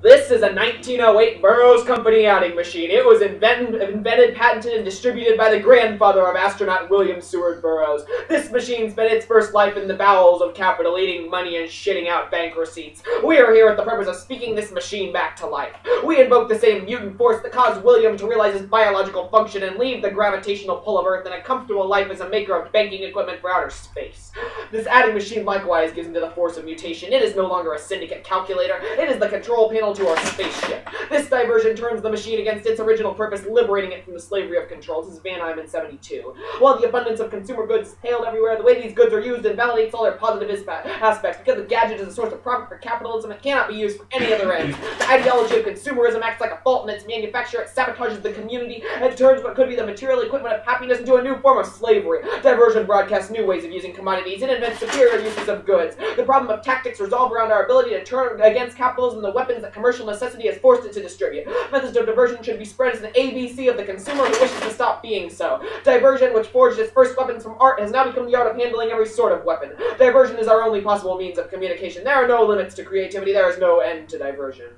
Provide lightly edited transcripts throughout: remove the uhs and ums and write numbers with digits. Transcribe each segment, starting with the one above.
This is a 1908 Burroughs Company adding machine. It was invented, patented, and distributed by the grandfather of astronaut William Seward Burroughs. This machine spent its first life in the bowels of capital, eating money and shitting out bank receipts. We are here with the purpose of speaking this machine back to life. We invoke the same mutant force that caused William to realize his biological function and leave the gravitational pull of Earth in a comfortable life as a maker of banking equipment for outer space. This adding machine likewise gives into the force of mutation. It is no longer a syndicate calculator. It is the control panel to our spaceship. This diversion turns the machine against its original purpose, liberating it from the slavery of control. This is Van Eyman 72. While the abundance of consumer goods is hailed everywhere, the way these goods are used invalidates all their positive aspects. Because the gadget is a source of profit for capitalism, it cannot be used for any other ends. The ideology of consumerism acts like a fault in its manufacture. It sabotages the community and turns what could be the material equipment of happiness into a new form of slavery. Diversion broadcasts new ways of using commodities. It invents superior uses of goods. The problem of tactics resolve around our ability to turn against capitalism the weapons that commercial necessity has forced it to distribute. Methods of diversion should be spread as an ABC of the consumer who wishes to stop being so. Diversion, which forged its first weapons from art, has now become the art of handling every sort of weapon. Diversion is our only possible means of communication. There are no limits to creativity. There is no end to diversion.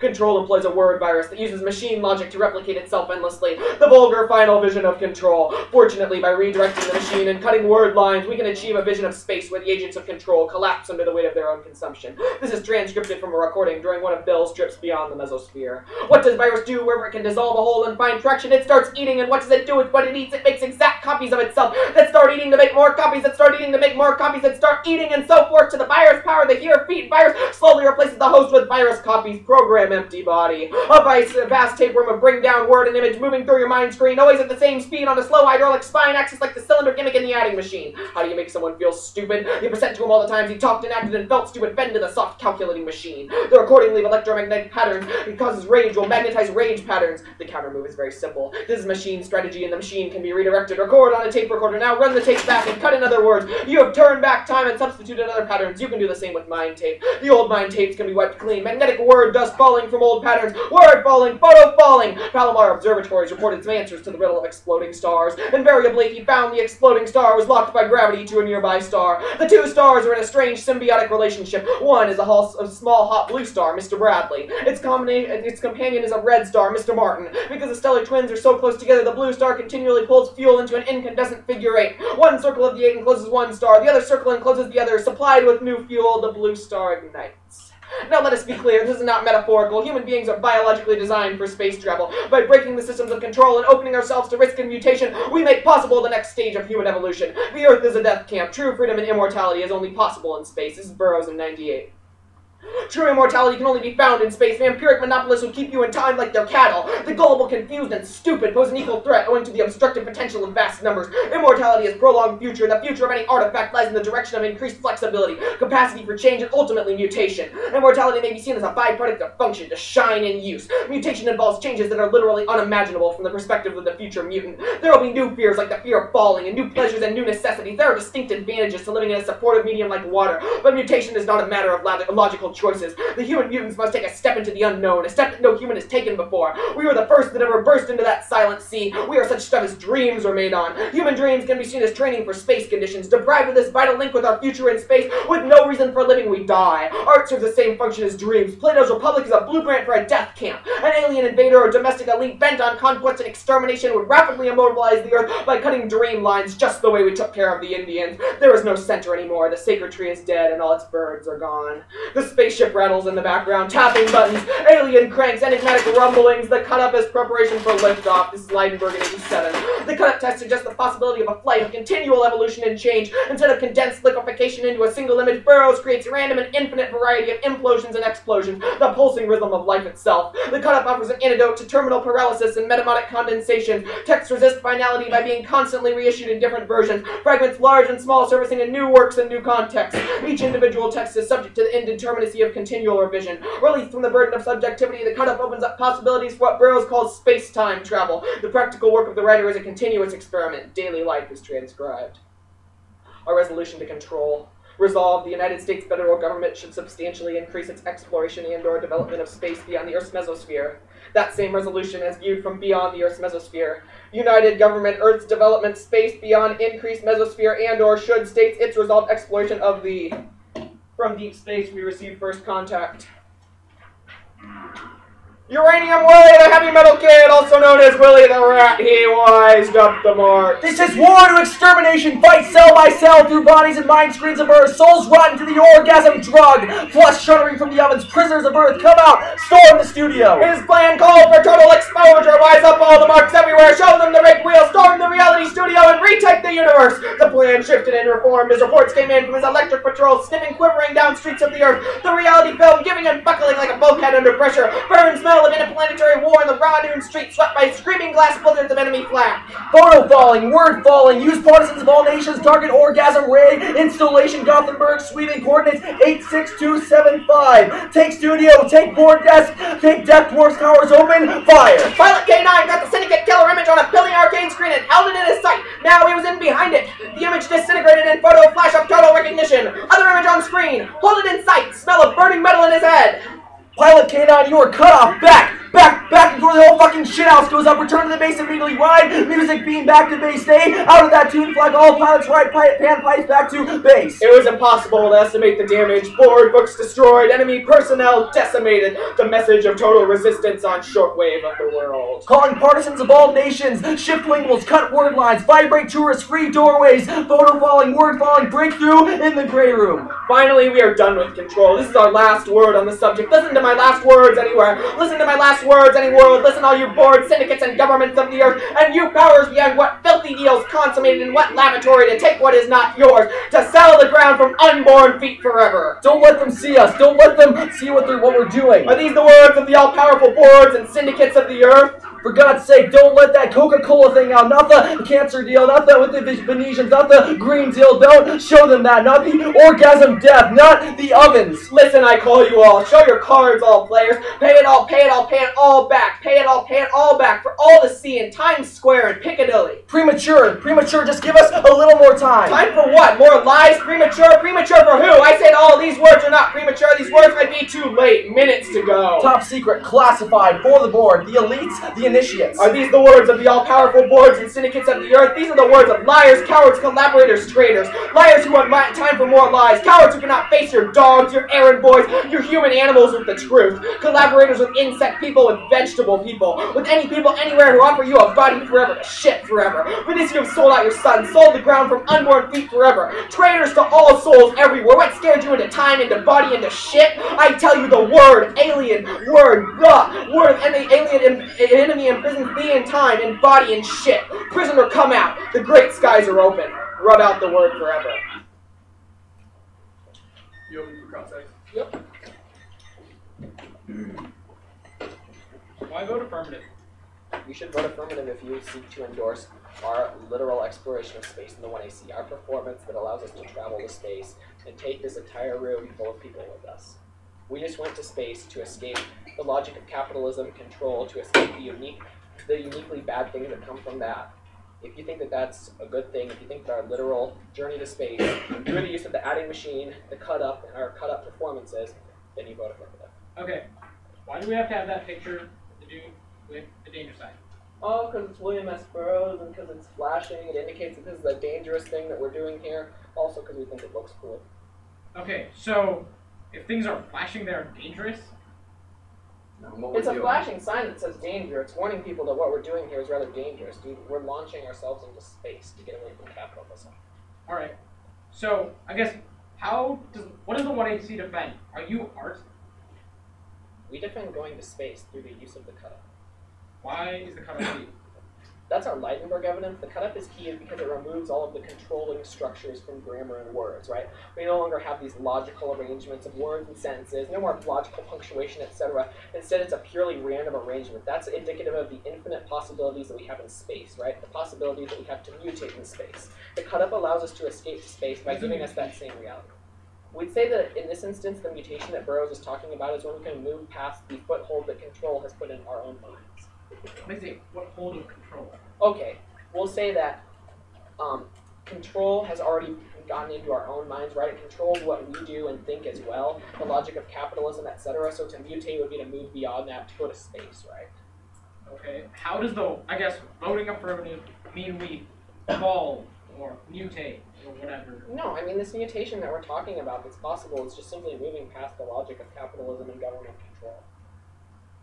Control employs a word virus that uses machine logic to replicate itself endlessly. The vulgar final vision of control. Fortunately, by redirecting the machine and cutting word lines, we can achieve a vision of space where the agents of control collapse under the weight of their own consumption. This is transcripted from a recording during one of Bill's trips beyond the mesosphere. What does virus do wherever it can dissolve a hole and find traction? It starts eating, and what does it do with what it eats? It makes exact copies of itself that start eating to make more copies, that start eating to make more copies, that start eating, and so forth to the virus power. The here feed virus slowly replaces the host with virus copies. Program empty body. A vast tapeworm of bring down word and image moving through your mind screen, always at the same speed on a slow hydraulic spine axis like the cylinder gimmick in the adding machine. How do you make someone feel stupid? You present to him all the times he talked and acted and felt stupid, fed into the soft calculating machine. The recording leave electromagnetic patterns. It causes rage, will magnetize rage patterns. The counter move is very simple. This is machine strategy, and the machine can be redirected. Record on a tape recorder. Now run the tape back and cut in other words. You have turned back time and substituted other patterns. You can do the same with mind tape. The old mind tapes can be wiped clean. Magnetic word dust falling from old patterns. Word falling, photo falling. Palomar Observatories reported some answers to the riddle of exploding stars. Invariably, he found the exploding star was locked by gravity to a nearby star. The two stars are in a strange symbiotic relationship. One is a small hot blue star, Mr. Bradley. Its companion is a red star, Mr. Martin. Because the stellar twins are so close together, the blue star continually pulls fuel into an incandescent figure eight. One circle of the eight encloses one star. The other circle encloses the other. Supplied with new fuel, the blue star ignites. Now let us be clear, this is not metaphorical. Human beings are biologically designed for space travel. By breaking the systems of control and opening ourselves to risk and mutation, we make possible the next stage of human evolution. The Earth is a death camp. True freedom and immortality is only possible in space. This is Burroughs in 98. True immortality can only be found in space. Vampiric monopolists who keep you in time like their cattle. The gullible, confused, and stupid pose an equal threat owing to the obstructive potential of vast numbers. Immortality is prolonged future. The future of any artifact lies in the direction of increased flexibility, capacity for change, and ultimately mutation. Immortality may be seen as a byproduct of function, to shine in use. Mutation involves changes that are literally unimaginable from the perspective of the future mutant. There will be new fears like the fear of falling, and new pleasures and new necessities. There are distinct advantages to living in a supportive medium like water, but mutation is not a matter of logical choices. The human mutants must take a step into the unknown, a step that no human has taken before. We were the first that ever burst into that silent sea. We are such stuff as dreams are made on. Human dreams can be seen as training for space conditions. Deprived of this vital link with our future in space, with no reason for living, we die. Art serves the same function as dreams. Plato's Republic is a blueprint for a death camp. An alien invader or domestic elite bent on conquest and extermination would rapidly immobilize the Earth by cutting dream lines just the way we took care of the Indians. There is no center anymore. The sacred tree is dead and all its birds are gone. The spaceship rattles in the background, tapping buttons, alien cranks, enigmatic rumblings. The cut-up is preparation for liftoff. This is Leidenberg in 87. The cut-up test suggests the possibility of a flight of continual evolution and change. Instead of condensed liquefaction into a single image, Burroughs creates random and infinite variety of implosions and explosions, the pulsing rhythm of life itself. The cut-up offers an antidote to terminal paralysis and metamotic condensation. Texts resist finality by being constantly reissued in different versions, fragments large and small servicing in new works and new contexts. Each individual text is subject to the indeterminacy of continual revision. Released from the burden of subjectivity, the cut-up opens up possibilities for what Burroughs calls space-time travel. The practical work of the writer is a continuous experiment. Daily life is transcribed. Our resolution to control. Resolved, the United States federal government should substantially increase its exploration and/or development of space beyond the Earth's mesosphere. That same resolution, as viewed from beyond the Earth's mesosphere. United government, Earth's development, space beyond increased mesosphere and/or should states its resolved exploration of the... From deep space, we receive first contact. Uranium Willie, the heavy metal kid, also known as Willie the Rat, he wised up the mark. This is war to extermination, fight cell by cell through bodies and mind screens of Earth, souls rotten to the orgasm drug, flesh shuddering from the ovens, prisoners of Earth, come out, storm the studio. His plan called for total exposure, wise up all the marks everywhere, show them the rigged wheel, storm the reality studio, and retake the universe. The plan shifted and reformed as reports came in from his electric patrol, sniffing, quivering down streets of the Earth. The reality film giving and buckling like a bulkhead under pressure, burn smell of interplanetary war in the raw noon street, swept by screaming glass splinters of enemy flak. Photo falling, word falling, use partisans of all nations, target orgasm ray, installation Gothenburg, Sweden, coordinates 86275. Take studio, take board desk, take deck dwarfs towers open, fire. Pilot K9 got the syndicate killer image on a building arcade screen and held it in his sight. Now he was in behind it. The image disintegrated in photo flash of total recognition. Other image on screen. Hold it in sight. Smell of burning metal in his head. Pilot K9, you are cut off. Back before the whole fucking shithouse goes up. Return to the base immediately. Ride. Music beam back to base. Stay out of that tune flag. All pilots ride pan pipes back to base. It was impossible to estimate the damage. Board books destroyed. Enemy personnel decimated. The message of total resistance on shortwave of the world. Calling partisans of all nations. Shift linguals. Cut word lines. Vibrate tourists. Free doorways. Photo falling. Word falling. Breakthrough in the gray room. Finally, we are done with control. This is our last word on the subject. Listen to my last words anywhere. Listen to my last words any world. Listen, all you boards, syndicates, and governments of the earth, and you powers behind what filthy deals consummated in what lavatory to take what is not yours, to sell the ground from unborn feet forever. Don't let them see us. Don't let them see what we're doing. Are these the words of the all-powerful boards and syndicates of the earth? For God's sake, don't let that Coca-Cola thing out. Not the cancer deal, not that with the Venetians, not the green deal. Don't show them that. Not the orgasm death, not the ovens. Listen, I call you all. Show your cards, all players. Pay it all, pay it all, pay it all back. Pay it all back for all to see in Times Square and Piccadilly. Premature, just give us a little more time. Time for what? More lies? Premature for who? I said all these words are not premature. These words might be too late. Minutes to go. Top secret, classified, for the board, the elites, the initiates. Are these the words of the all-powerful boards and syndicates of the earth? These are the words of liars, cowards, collaborators, traitors. Liars who want time for more lies. Cowards who cannot face your dogs, your errand boys, your human animals with the truth. Collaborators with insect people, with vegetable people, with any people anywhere who offer you a body forever to shit forever. For this you have sold out your son, sold the ground from unborn feet forever. Traitors to all souls everywhere. What scared you into time, into body, into shit? I tell you the word, alien, word of enemy imprisoned thee in time, in body, and shit. Prisoner, come out. The great skies are open. Rub out the word forever. You open for cross-eyes? Yep. Why vote affirmative? You should vote affirmative if you seek to endorse our literal exploration of space in the 1AC, our performance that allows us to travel to space and take this entire room full of people with us. We just went to space to escape the logic of capitalism, control, to escape the uniquely bad things that come from that. If you think that that's a good thing, if you think that our literal journey to space, through the use of the adding machine, the cut-up, and our cut-up performances, then you vote affirmative. Okay. Why do we have to have that picture to do with the danger sign? Oh, because it's William S. Burroughs, and because it's flashing. It indicates that this is a dangerous thing that we're doing here. Also because we think it looks cool. Okay, so if things are flashing, they're dangerous? It's a flashing sign that says danger. It's warning people that what we're doing here is rather dangerous. Dude, we're launching ourselves into space to get away from capitalism. Alright. So, I guess, what does the 1AC defend? Are you art? We defend going to space through the use of the cut-up. Why is the cut-up key? That's our Leidenberg evidence. The cut-up is key because it removes all of the controlling structures from grammar and words, right? We no longer have these logical arrangements of words and sentences, no more logical punctuation, etc. Instead, it's a purely random arrangement. That's indicative of the infinite possibilities that we have in space, right? The possibilities that we have to mutate in space. The cut-up allows us to escape to space by giving us that same reality. We'd say that in this instance, the mutation that Burroughs is talking about is when we can move past the foothold that control has put in our own minds. What hold of control? Okay, we'll say that control has already gotten into our own minds, right? It controls what we do and think as well, the logic of capitalism, etc. So to mutate would be to move beyond that to go to space, right? Okay, how does voting affirmative mean we evolve or mutate or whatever? No, I mean this mutation that we're talking about that's possible is just simply moving past the logic of capitalism and government control.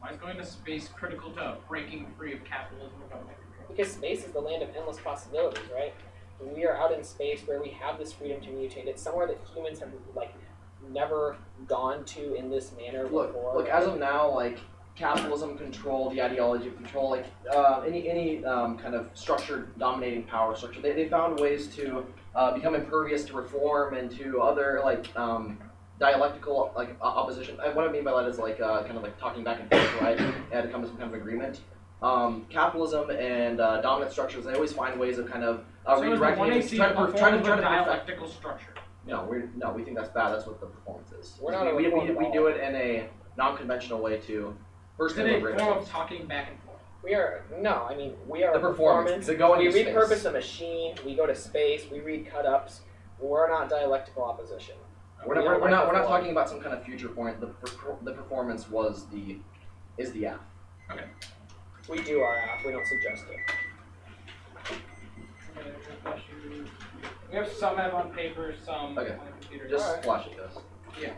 Why is going to space critical to breaking free of capitalism and government control? Because space is the land of endless possibilities, right? We are out in space where we have this freedom to mutate. It's somewhere that humans have like never gone to in this manner before. Look, as of now, like capitalism control, the ideology of control, like any kind of structured dominating power structure, they found ways to become impervious to reform and to other like dialectical like opposition. What I mean by that is like kind of like talking back and forth, right, and to come to some kind of agreement. Capitalism and dominant structures, they always find ways of kind of redirecting it, trying to dialectical structure. No, we think that's bad. That's what the performance is. We're not we do it in a non-conventional way to first Is it a liberate form of ourselves. talking back and forth? We are The performance. They go we into space. repurpose a machine. We go to space. We read cut-ups. We're not dialectical opposition. We're not talking about some kind of future point. The performance is the app. Okay. We do our app. We don't suggest it. We have some app on paper, some Okay. on the computer. Just flash it to us. Yeah.